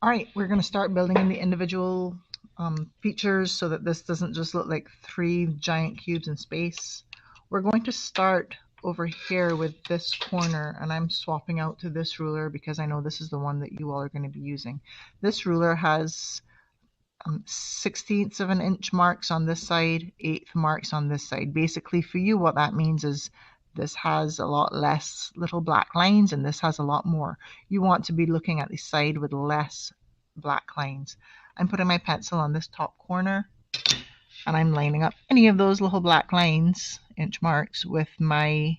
All right, we're going to start building in the individual features so that this doesn't just look like three giant cubes in space. We're going to start over here with this corner, and I'm swapping out to this ruler because I know this is the one that you all are going to be using. This ruler has 16ths of an inch marks on this side, 1/8 marks on this side. Basically for you, what that means is this has a lot less little black lines and this has a lot more. You want to be looking at the side with less black lines. I'm putting my pencil on this top corner and I'm lining up any of those little black lines, inch marks, with my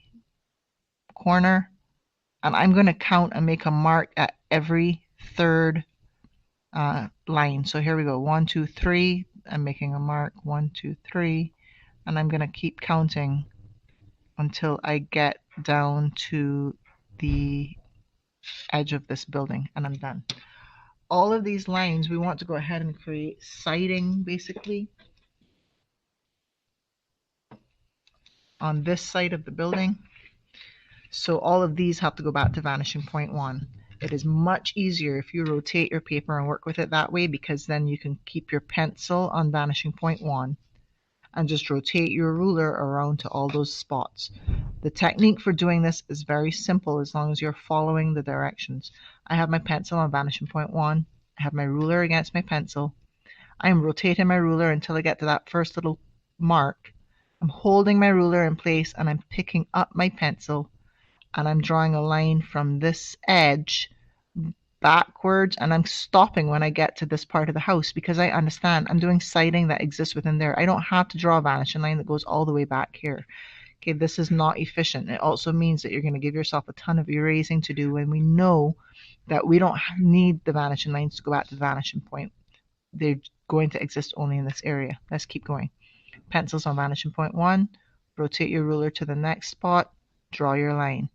corner, and I'm going to count and make a mark at every third line. So here we go, 1, 2, 3. I'm making a mark, 1, 2, 3, and I'm going to keep counting until I get down to the edge of this building, and I'm done. All of these lines, we want to go ahead and create siding basically on this side of the building. So all of these have to go back to vanishing point 1. It is much easier if you rotate your paper and work with it that way, because then you can keep your pencil on vanishing point 1 and just rotate your ruler around to all those spots. The technique for doing this is very simple as long as you're following the directions. I have my pencil on vanishing point 1. I have my ruler against my pencil. I am rotating my ruler until I get to that first little mark. I'm holding my ruler in place and I'm picking up my pencil and I'm drawing a line from this edge backwards, and I'm stopping when I get to this part of the house because I understand I'm doing siding that exists within there. I don't have to draw a vanishing line that goes all the way back here. Okay, this is not efficient. It also means that you're going to give yourself a ton of erasing to do when we know that we don't need the vanishing lines to go back to the vanishing point. They're going to exist only in this area. Let's keep going. Pencils on vanishing point 1, rotate your ruler to the next spot, draw your line.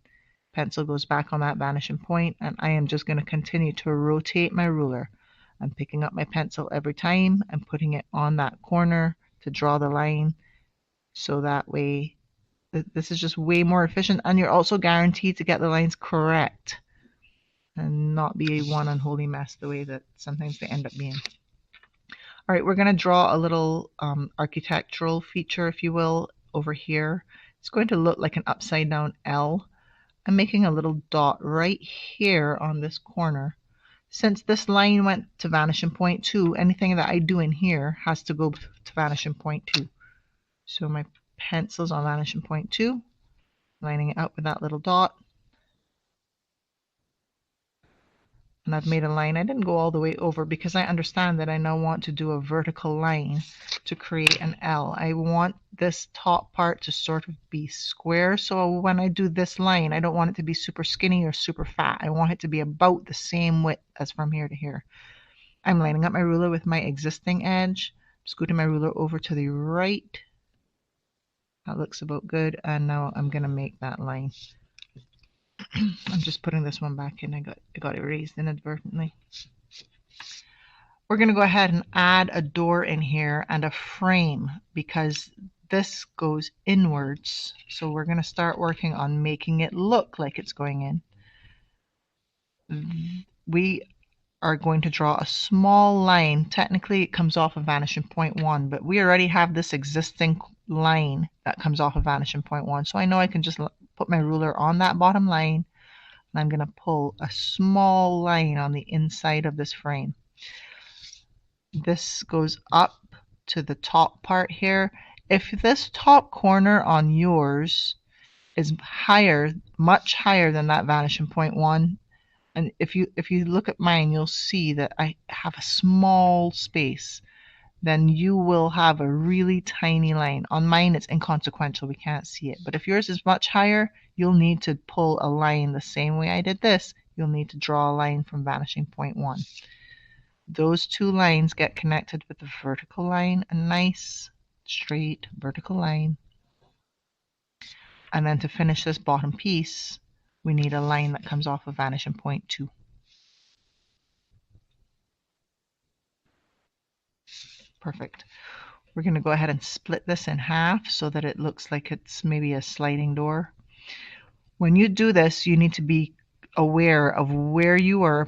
Pencil goes back on that vanishing point, and I am just going to continue to rotate my ruler. I'm picking up my pencil every time and putting it on that corner to draw the line, so that way this is just way more efficient, and you're also guaranteed to get the lines correct and not be one unholy mess the way that sometimes they end up being. All right, we're going to draw a little architectural feature, if you will, over here. It's going to look like an upside down L. I'm making a little dot right here on this corner. Since this line went to vanishing point 2, anything that I do in here has to go to vanishing point 2. So my pencil's on vanishing point 2, lining it up with that little dot. And I've made a line. I didn't go all the way over because I understand that I now want to do a vertical line to create an L. I want this top part to sort of be square. So when I do this line, I don't want it to be super skinny or super fat. I want it to be about the same width as from here to here. I'm lining up my ruler with my existing edge, scooting my ruler over to the right. That looks about good. And now I'm going to make that line. I'm just putting this one back in. I got erased inadvertently. We're going to go ahead and add a door in here and a frame because this goes inwards. So we're going to start working on making it look like it's going in. We are going to draw a small line. Technically it comes off of vanishing point 1, but we already have this existing line that comes off of vanishing point 1. So I know I can just put my ruler on that bottom line, and I'm going to pull a small line on the inside of this frame. This goes up to the top part here. If this top corner on yours is higher, much higher than that vanishing point 1, and if you look at mine, you'll see that I have a small space, then you will have a really tiny line. On mine, it's inconsequential. We can't see it. But if yours is much higher, you'll need to pull a line the same way I did this. You'll need to draw a line from vanishing point 1. Those two lines get connected with the vertical line, a nice straight vertical line. And then to finish this bottom piece, we need a line that comes off of vanishing point 2. Perfect. We're going to go ahead and split this in half so that it looks like it's maybe a sliding door. When you do this, you need to be aware of where you are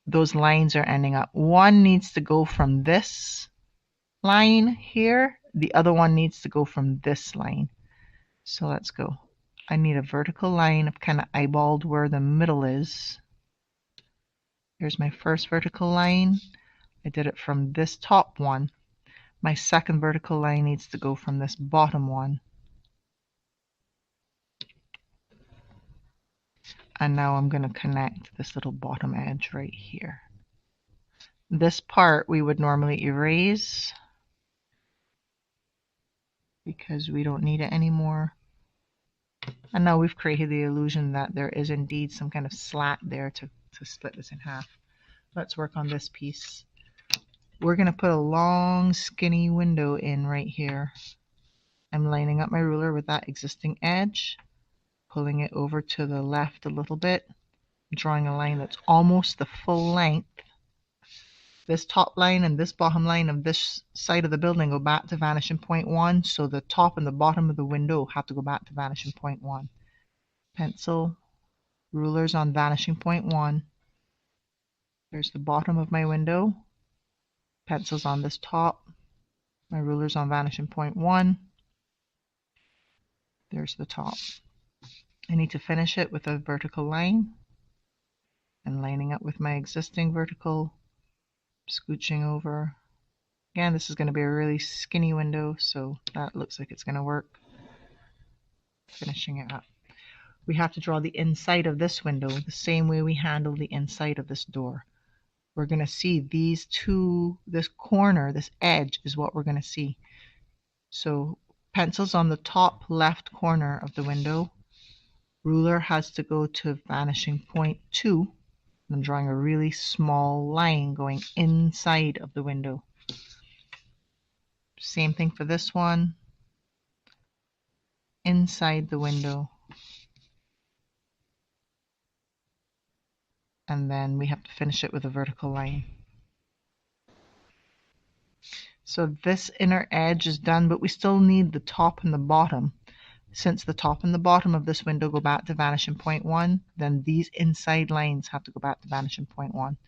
those lines are ending up. One needs to go from this line here. The other one needs to go from this line. So let's go. I need a vertical line. I've kind of eyeballed where the middle is. Here's my first vertical line. I did it from this top one. My second vertical line needs to go from this bottom one. And now I'm going to connect this little bottom edge right here. This part we would normally erase because we don't need it anymore. And now we've created the illusion that there is indeed some kind of slat there to split this in half. Let's work on this piece. We're going to put a long skinny window in right here. I'm lining up my ruler with that existing edge, pulling it over to the left a little bit, drawing a line that's almost the full length. This top line and this bottom line of this side of the building go back to vanishing point 1, so the top and the bottom of the window have to go back to vanishing point 1. Pencil, rulers on vanishing point 1. There's the bottom of my window. Pencils on this top. My ruler's on vanishing point 1. There's the top. I need to finish it with a vertical line and lining up with my existing vertical, scooching over. Again, this is going to be a really skinny window, so that looks like it's going to work. Finishing it up. We have to draw the inside of this window the same way we handle the inside of this door. We're going to see these two, this corner, this edge is what we're going to see. So pencils on the top left corner of the window. Ruler has to go to vanishing point 2. I'm drawing a really small line going inside of the window. Same thing for this one. Inside the window. And then we have to finish it with a vertical line. So this inner edge is done, but we still need the top and the bottom. Since the top and the bottom of this window go back to vanishing point 1, then these inside lines have to go back to vanishing point 1.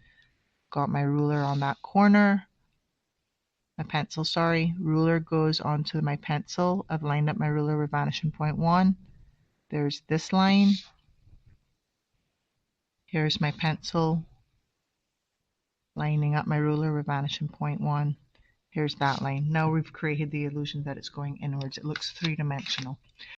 Got my ruler on that corner. My pencil, sorry. Ruler goes onto my pencil. I've lined up my ruler with vanishing point 1. There's this line. Here's my pencil. Lining up my ruler with vanishing point 1. Here's that line. Now we've created the illusion that it's going inwards. It looks three-dimensional.